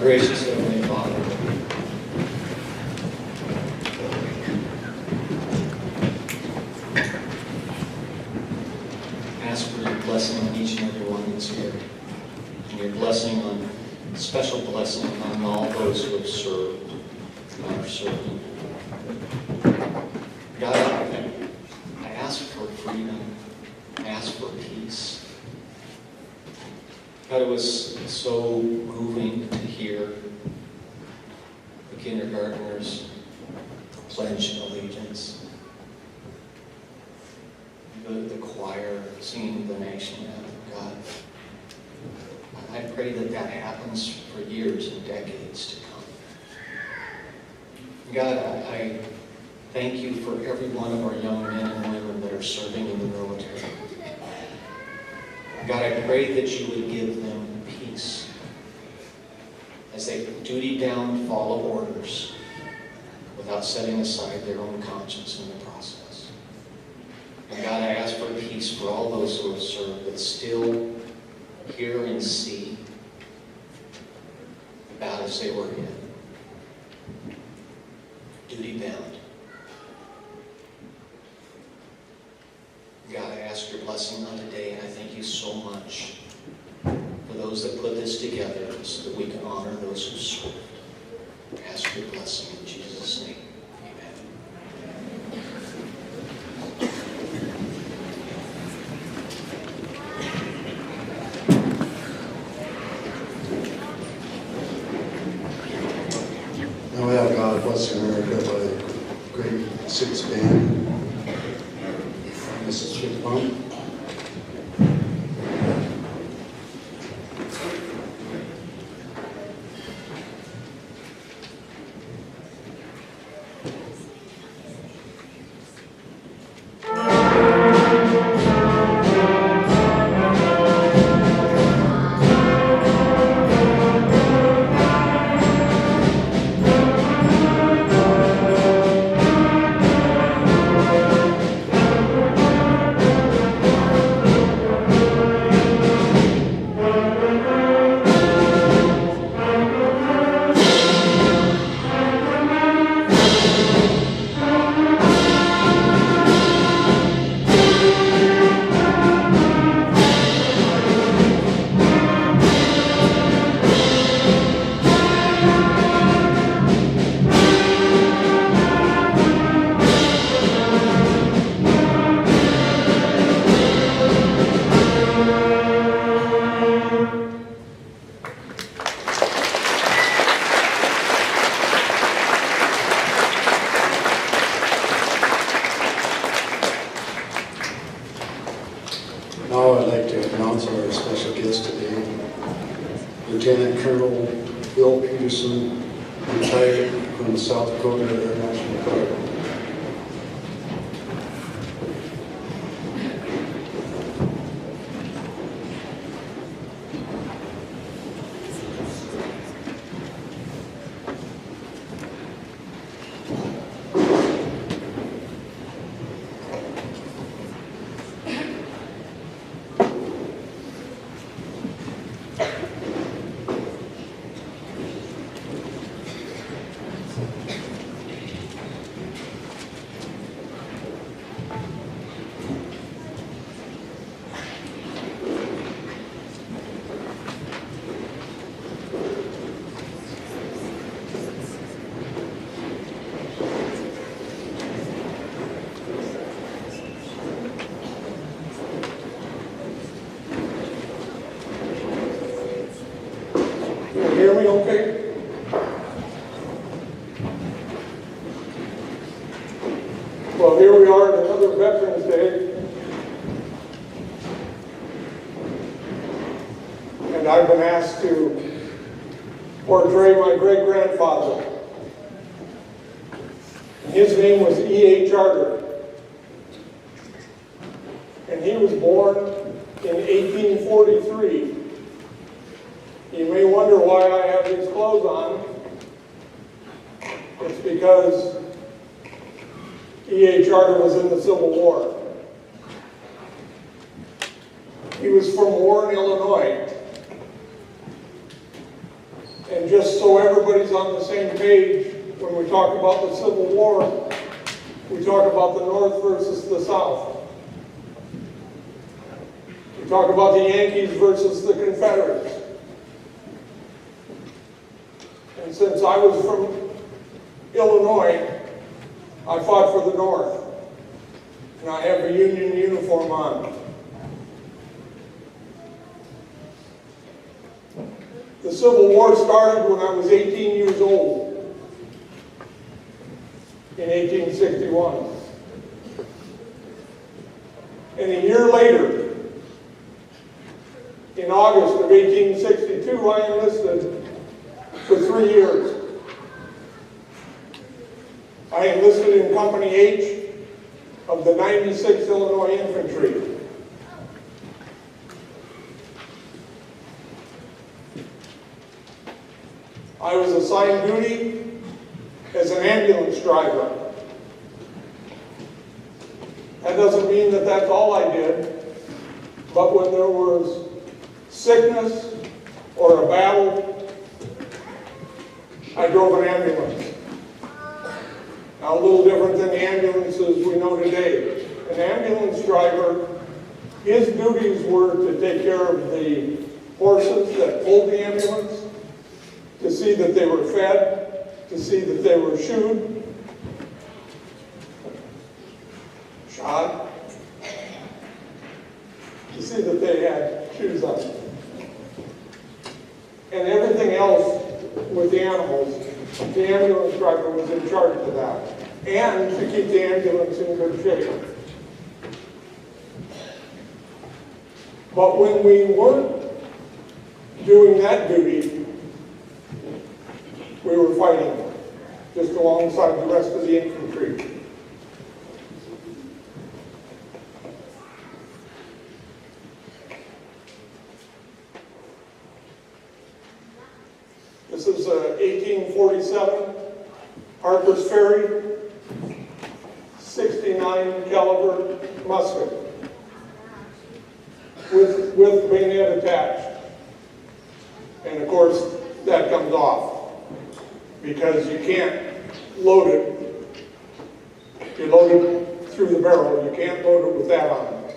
Gracious Heavenly Father, ask for your blessing on each and every one that's here, and your blessing on, special blessing on all those who have served and are serving. God, I ask for freedom. I ask for peace. God, it was so moving to hear the kindergartners pledge allegiance. The choir singing the national anthem. God, I pray that that happens for years and decades to come. God, I thank you for every one of our young men and women that are serving in the military. God, I pray that you would give them peace as they duty down, follow orders without setting aside their own conscience in the process. And God, I ask for peace for all those who have served that still hear and see the battles they were in. Duty bound. God, I ask your blessing on today, and I thank you so much for those that put this together so that we can honor those who served. I ask your blessing in Jesus' name. Amen. Now we have God Bless America by Grade 6 Band. Mrs. Chipmunk. Now I'd like to announce our special guest today, Lieutenant Colonel Bill Peterson, retired from the South Dakota Air National Guard. Hear me okay? Well, here we are at another Veterans Day. And I've been asked to portray my great-grandfather. His name was E.A. Charter. And he was born in 1843. You may wonder why I have these clothes on. It's because E.A. Charter was in the Civil War. He was from Warren, Illinois. And just so everybody's on the same page, when we talk about the Civil War, we talk about the North versus the South. We talk about the Yankees versus the Confederates. And since I was from Illinois, I fought for the North. And I have a Union uniform on. The Civil War started when I was 18 years old, in 1861. And a year later, in August of 1862, I enlisted for 3 years. I enlisted in Company H of the 96th Illinois Infantry. I was assigned duty as an ambulance driver. That doesn't mean that that's all I did, but when there was sickness or a battle, I drove an ambulance. Now, a little different than the ambulances we know today. An ambulance driver, his duties were to take care of the horses that pulled the ambulance, to see that they were fed, to see that they were shoed, shod, to see that they had shoes on. And everything else with the animals, the ambulance driver was in charge of that. And to keep the ambulance in good shape. But when we weren't doing that duty, we were fighting just alongside the rest of the infantry. This is 1847 Harper's Ferry 69 caliber musket with bayonet attached. And of course, that comes off because you can't load it. You load it through the barrel. You can't load it with that on.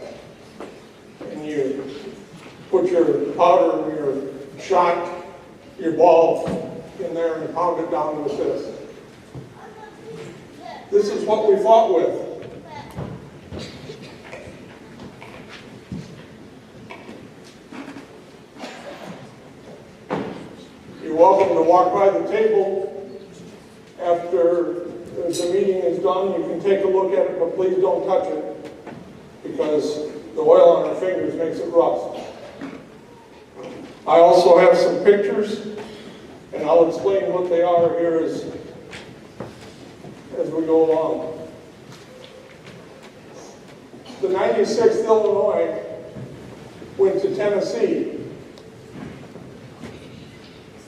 And you put your powder and your shot, your ball in there and pound it down with this. This is what we fought with. You're welcome to walk by the table after the meeting is done. You can take a look at it, but please don't touch it because the oil on our fingers makes it rust. I also have some pictures, and I'll explain what they are here as we go along. The 96th Illinois went to Tennessee.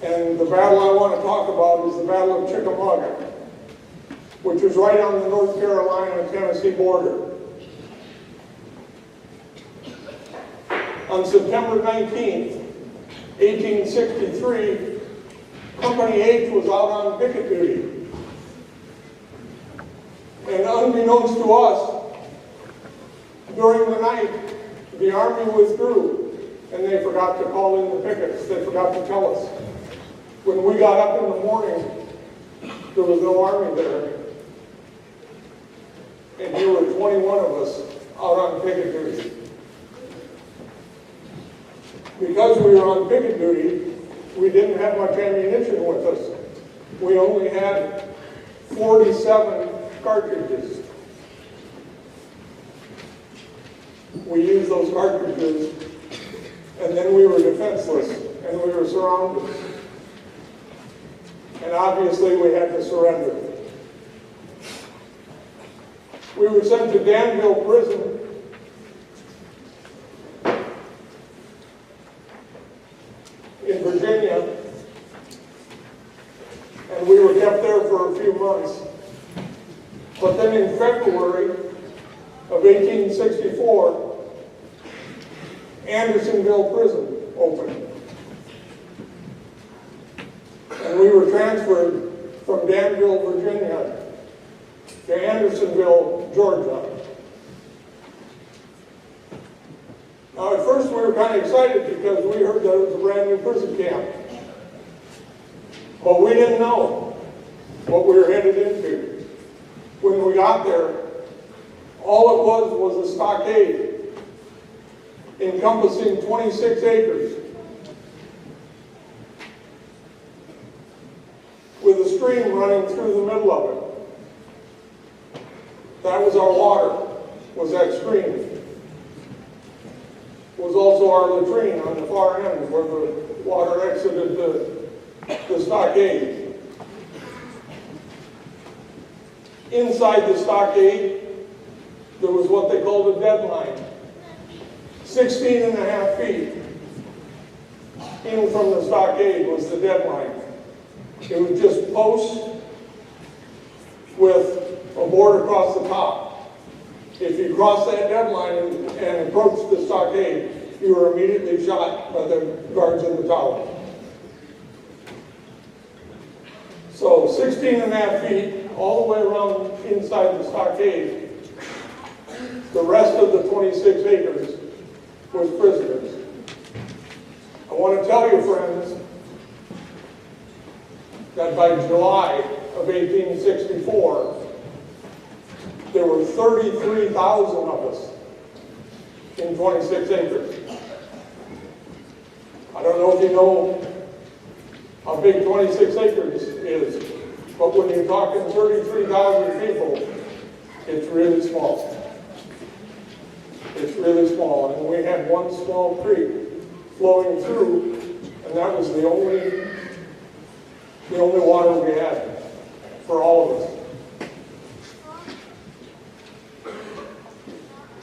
And the battle I want to talk about is the Battle of Chickamauga, which is right on the North Carolina-Tennessee border. On September 19th, 1863, Company H was out on picket duty. And unbeknownst to us, during the night, the Army withdrew, and they forgot to call in the pickets. They forgot to tell us. When we got up in the morning, there was no Army there. And there were 21 of us out on picket duty. Because we were on picket duty, we didn't have much ammunition with us. We only had 47 cartridges. We used those cartridges, and then we were defenseless, and we were surrounded. And obviously we had to surrender. We were sent to Danville Prison. In Virginia, and we were kept there for a few months. But then in February of 1864, Andersonville Prison opened. And we were transferred from Danville, Virginia to Andersonville, Georgia. Now, at first we were kind of excited because we heard that it was a brand new prison camp. But we didn't know what we were headed into. When we got there, all it was a stockade encompassing 26 acres with a stream running through the middle of it. That was our water, was that stream. It was also our latrine on the far end where the water exited the stockade. Inside the stockade, there was what they called a deadline. 16 and a half feet in from the stockade was the deadline. It was just posts with a board across the top. If you crossed that deadline and approached the stockade, you were immediately shot by the guards in the tower. So 16 and a half feet all the way around inside the stockade. The rest of the 26 acres was prisoners. I want to tell you, friends, that by July of 1864, there were 33,000 of us in 26 acres. I don't know if you know how big 26 acres is, but when you're talking 33,000 people, it's really small. It's really small, and we had one small creek flowing through, and that was the only water we had for all of us.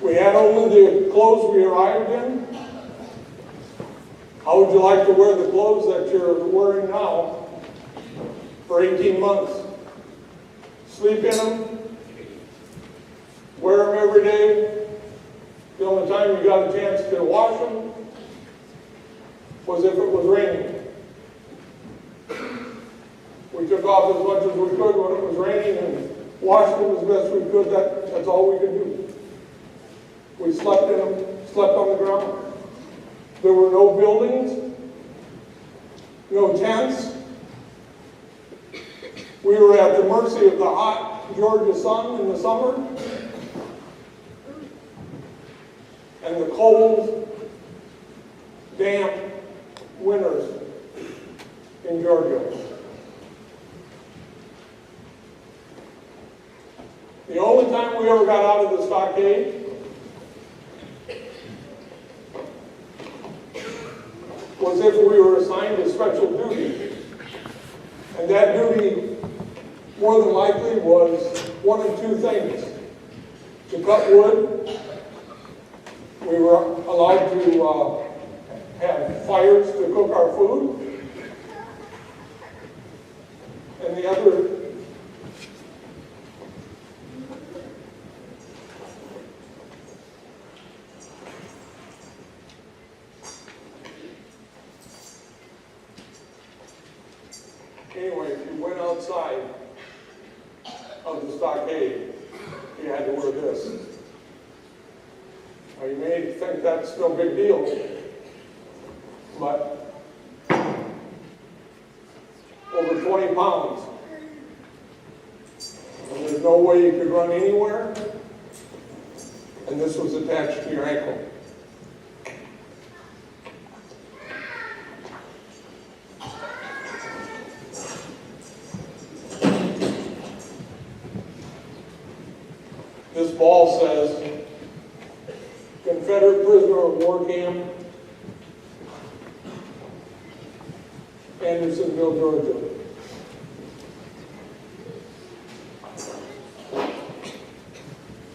We had only the clothes we arrived in. How would you like to wear the clothes that you're wearing now for 18 months? Sleep in them, wear them every day. The only time you got a chance to wash them was if it was raining. We took off as much as we could when it was raining and washed them as best we could. That's all we could do. We slept in them, slept on the ground. There were no buildings, no tents. We were at the mercy of the hot Georgia sun in the summer and the cold, damp winters in Georgia. The only time we ever got out of the stockade was if we were assigned a special duty. And that duty, more than likely, was one of two things. To cut wood. We were allowed to have fires to cook our food. And the other anyway, if you went outside of the stockade, you had to wear this. Now, you may think that's no big deal, but over 20 pounds. And there's no way you could run anywhere, and this was attached to your ankle. This ball says, Confederate prisoner of war camp, Andersonville, Georgia.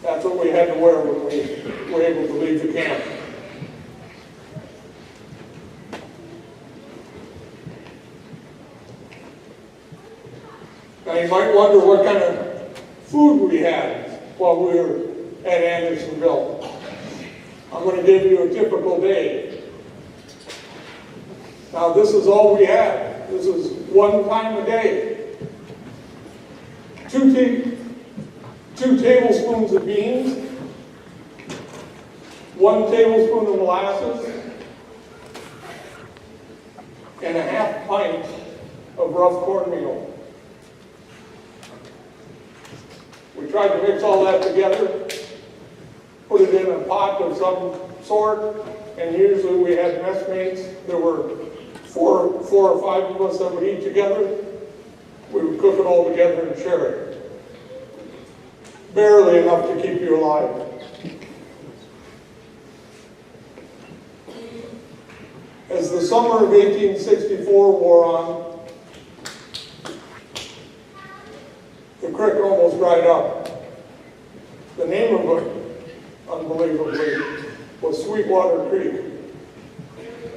That's what we had to wear when we were able to leave the camp. Now you might wonder what kind of food we had while we were at Andersonville. I'm going to give you a typical day. Now this is all we had. This is one time a day. 2 tablespoons of beans, 1 tablespoon of molasses, and a half pint of rough cornmeal. We tried to mix all that together, put it in a pot of some sort, and usually we had messmates. There were four or five of us that would eat together. We would cook it all together and share it. Barely enough to keep you alive. As the summer of 1864 wore on, the creek almost dried up. The name of it, unbelievably, was Sweetwater Creek,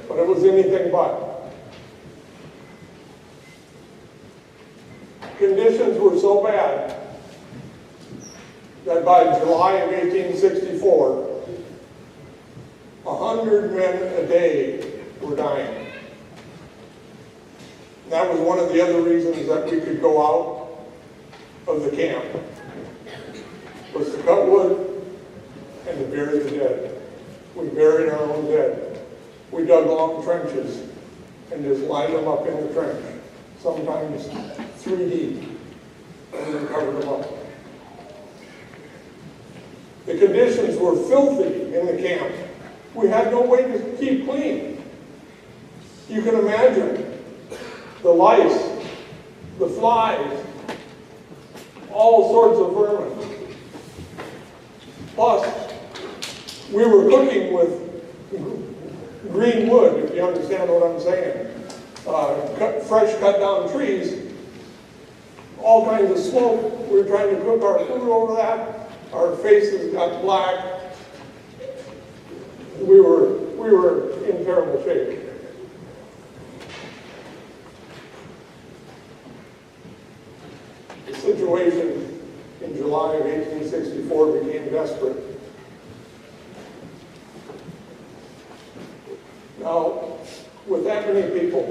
but it was anything but. Conditions were so bad that by July of 1864, 100 men a day were dying. And that was one of the other reasons that we could go out of the camp, was to cut wood and to bury the dead. We buried our own dead. We dug long trenches and just lined them up in the trench, sometimes 3 deep, and then covered them up. The conditions were filthy in the camp. We had no way to keep clean. You can imagine the lice, the flies, all sorts of vermin. Plus, we were cooking with green wood, if you understand what I'm saying. Fresh cut down trees, all kinds of smoke. We were trying to cook our food over that. Our faces got black. We were in terrible shape. The situation in July of 1864 became desperate. Now, with that many people,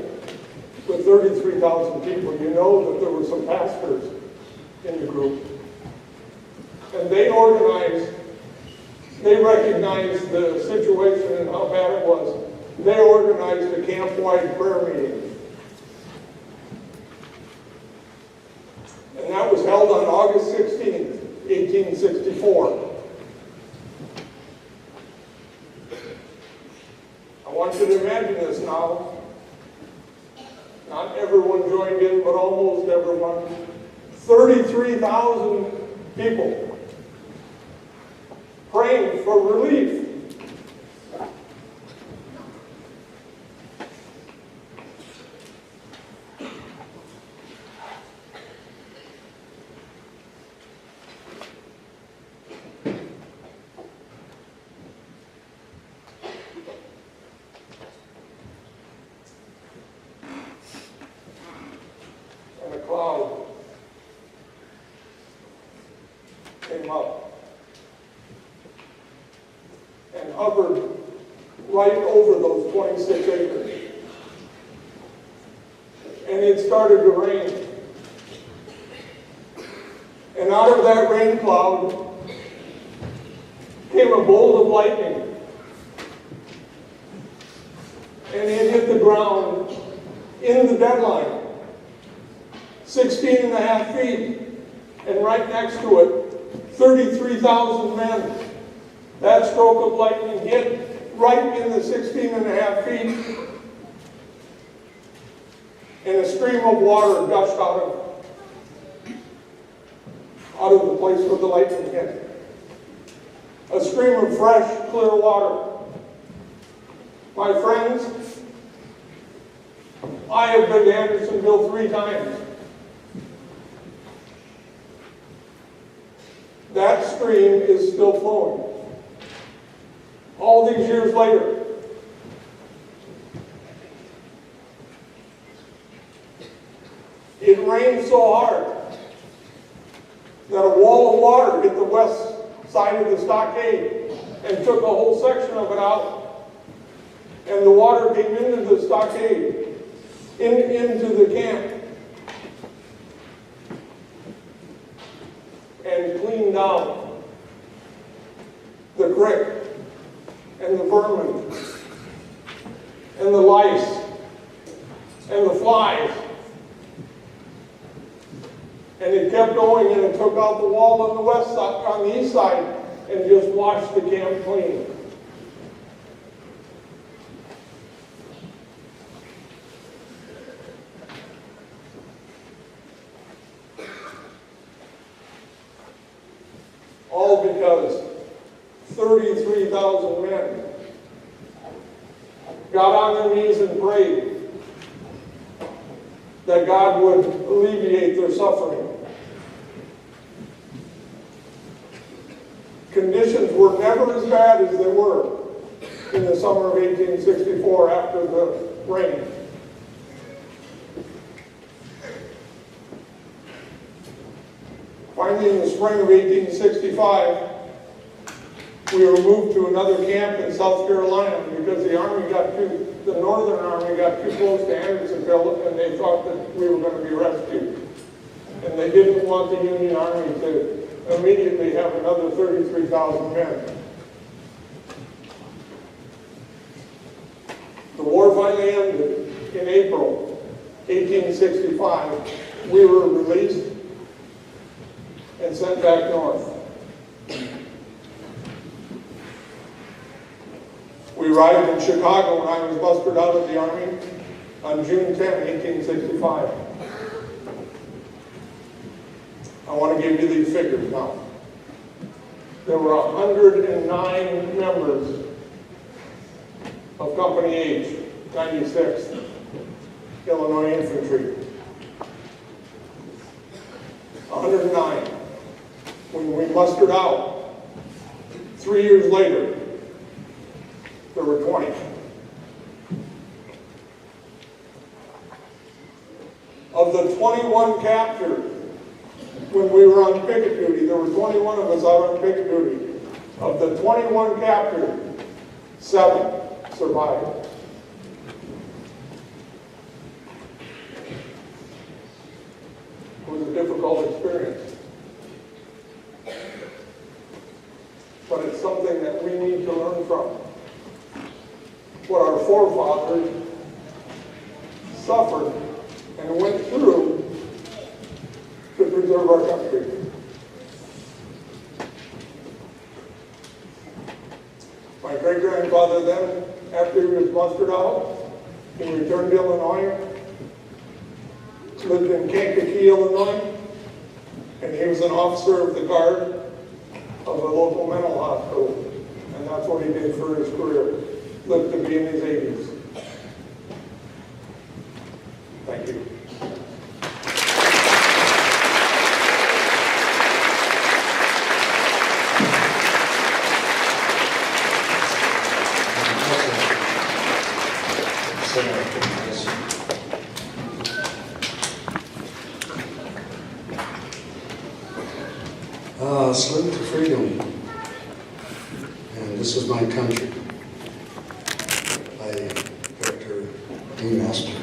with 33,000 people, you know that there were some pastors in the group. And they organized, they recognized the situation and how bad it was. They organized a camp-wide prayer meeting. And that was held on August 16th, 1864. I want you to imagine this now. Not everyone joined in, but almost everyone. 33,000 people praying for relief. And a cloud came up and hovered right over those 26 acres. And it started to rain. And out of that rain cloud came a bolt of lightning. And it hit the ground in the deadline, 16.5 feet, and right next to it, 33,000 men. That stroke of lightning hit right in the 16.5 feet, and a stream of water gushed out of the place where the lightning hit. A stream of fresh, clear water. My friends, I have been to Andersonville 3 times. That stream is still flowing. All these years later. It rained so hard that a wall of water hit the west side of the stockade and took a whole section of it out. And the water came into the stockade into the camp and cleaned out the crick and the vermin and the lice and the flies. And it kept going, and it took out the wall on the west side, on the east side, and just washed the camp clean. All because 33,000 men got on their knees and prayed that God would alleviate their suffering. Conditions were never as bad as they were in the summer of 1864 after the rain. Finally, in the spring of 1865, we were moved to another camp in South Carolina because the Northern Army got too close to Andersonville, and they thought that we were going to be rescued. And they didn't want the Union Army to immediately have another 33,000 men. The war finally ended in April 1865. We were released and sent back north. We arrived in Chicago when I was mustered out of the Army on June 10, 1865. I want to give you these figures now. There were 109 members of Company H, 96th Illinois Infantry. 109. When we mustered out, 3 years later, there were 20. Of the 21 captured, when we were on picket duty, there were 21 of us out on picket duty. Of the 21 captured, 7 survived. It was a difficult experience. But it's something that we need to learn from. What our forefathers suffered and went through to preserve our country. My great-grandfather then, after he was mustered out, he returned to Illinois, lived in Kankakee, Illinois, and he was an officer of the guard of the local mental hospital, and that's what he did for his career. Lived to be in his 80s. Thank you. Salute to freedom. And this is my country. By Victor D. Master.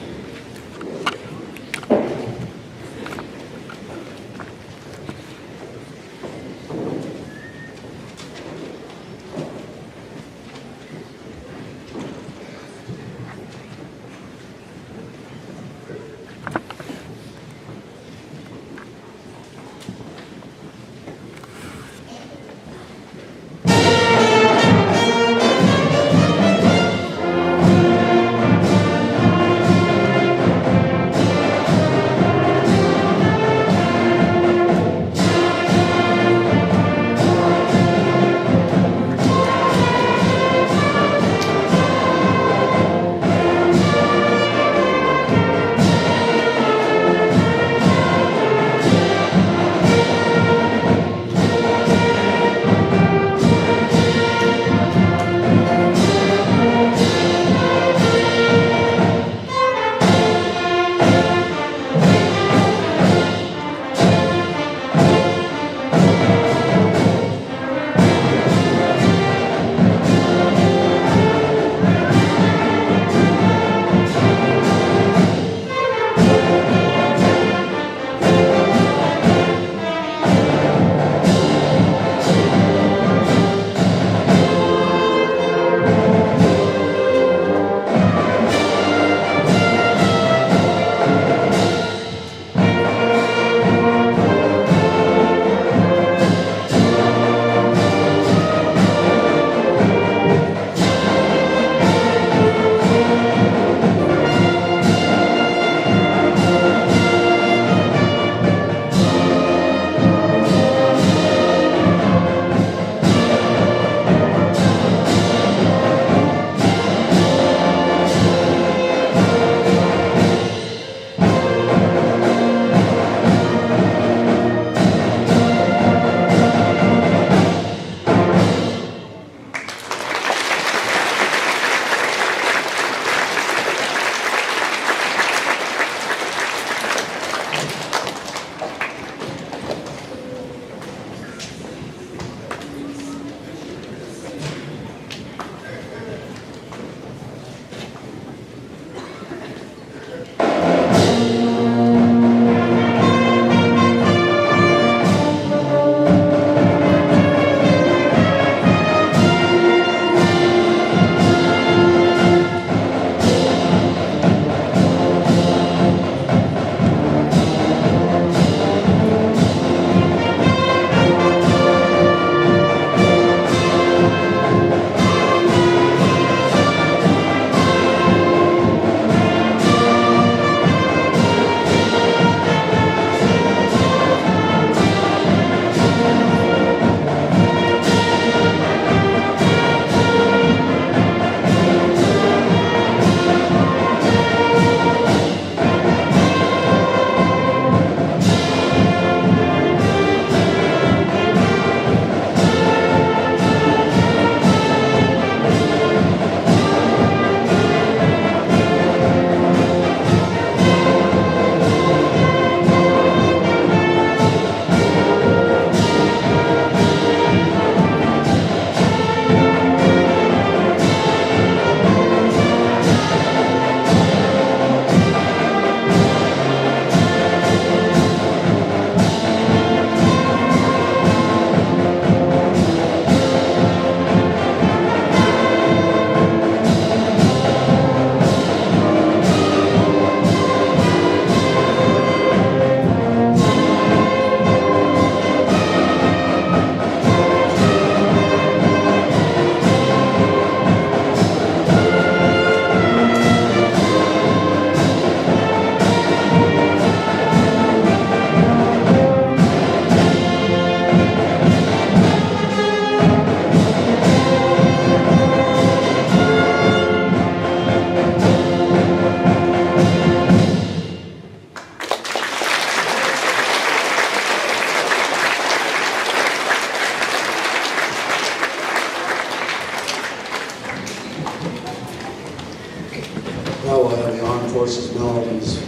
Forces melodies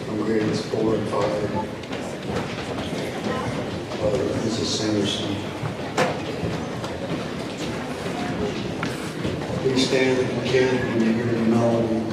from grades 4 and 5. Mrs. Sanderson. Please stand if you can when you hear the melody.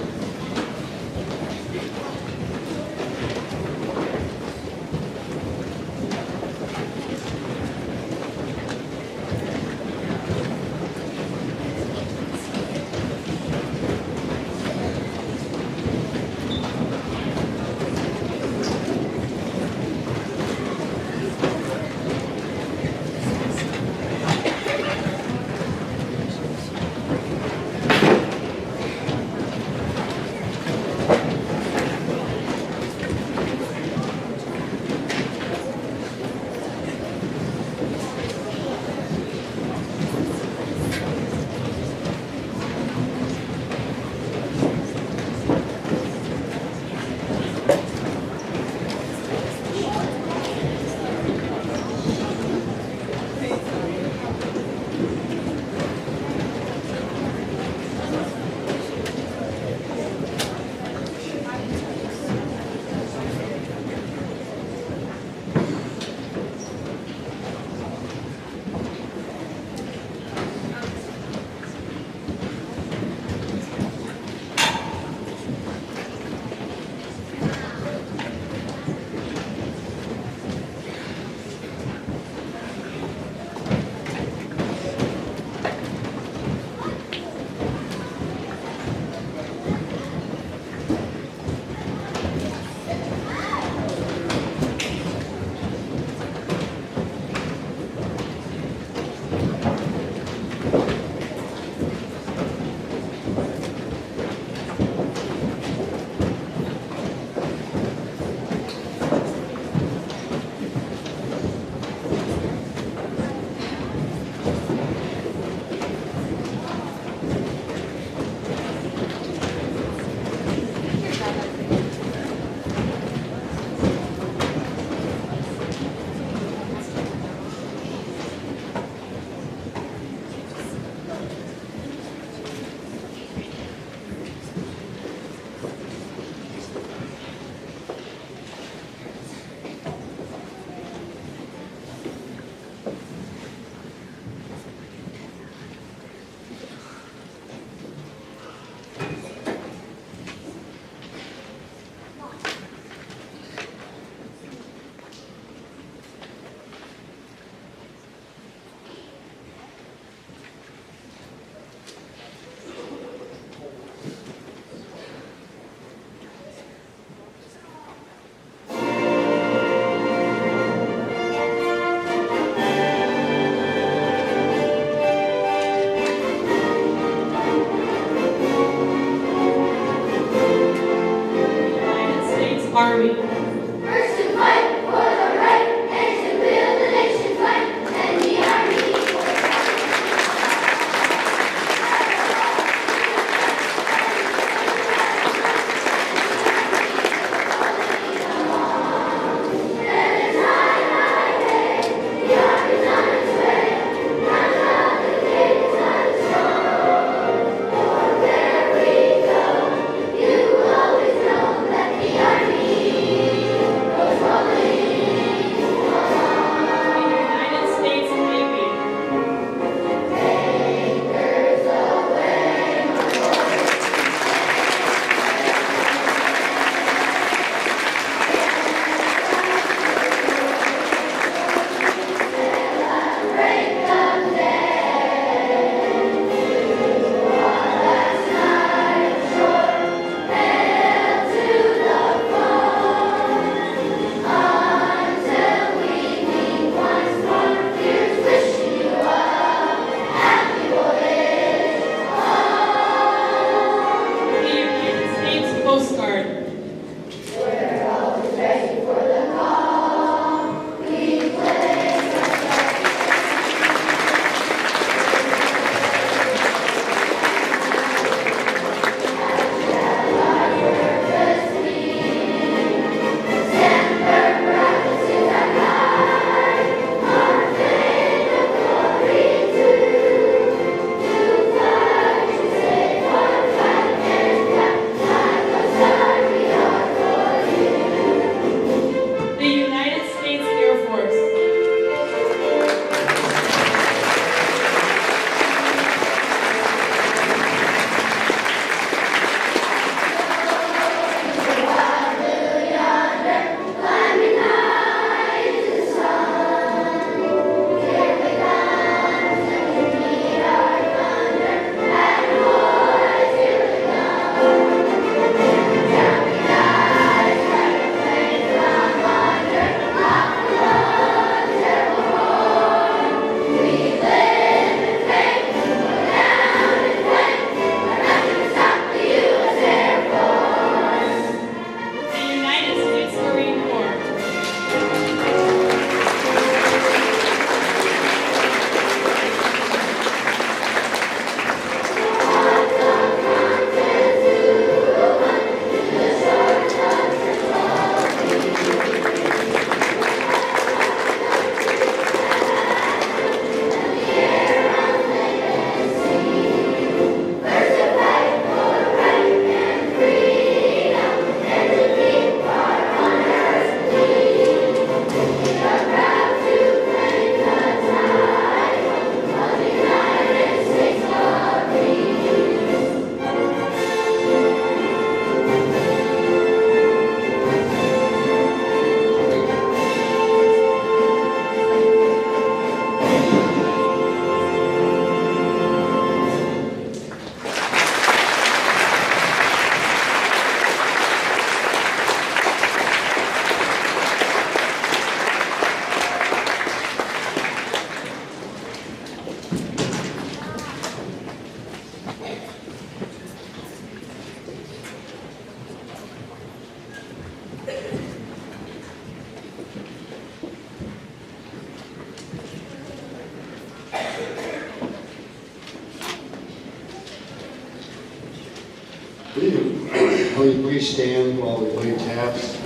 Will you please stand while we lay taps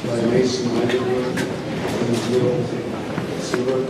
by Mason Underwood and Will Silver?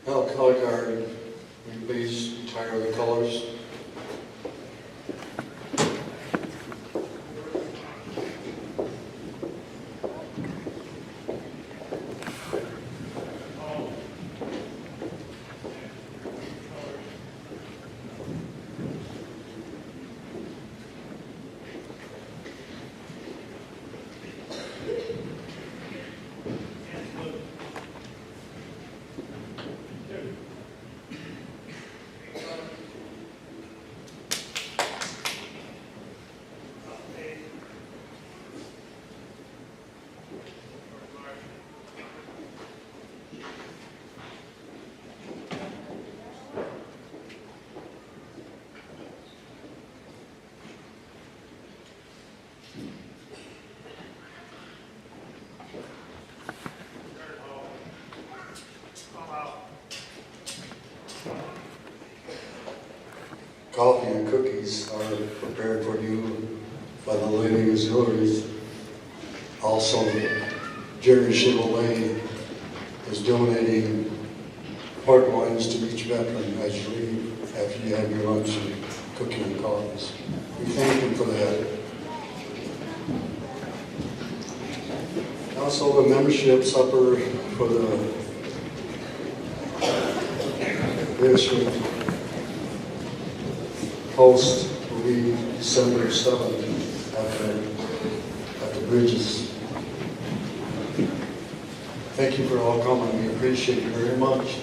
Now, color guard, will you please retire the colors? Coffee and cookies are prepared for you by the Lady Auxiliaries. Also, Jerry Chevrolet is donating hard wines to each veteran as you leave after you have your lunch and cookie and coffees. We thank him for that. Also, the membership supper for the district host will be December 7th at the Bridges. Thank you for all coming. We appreciate you very much.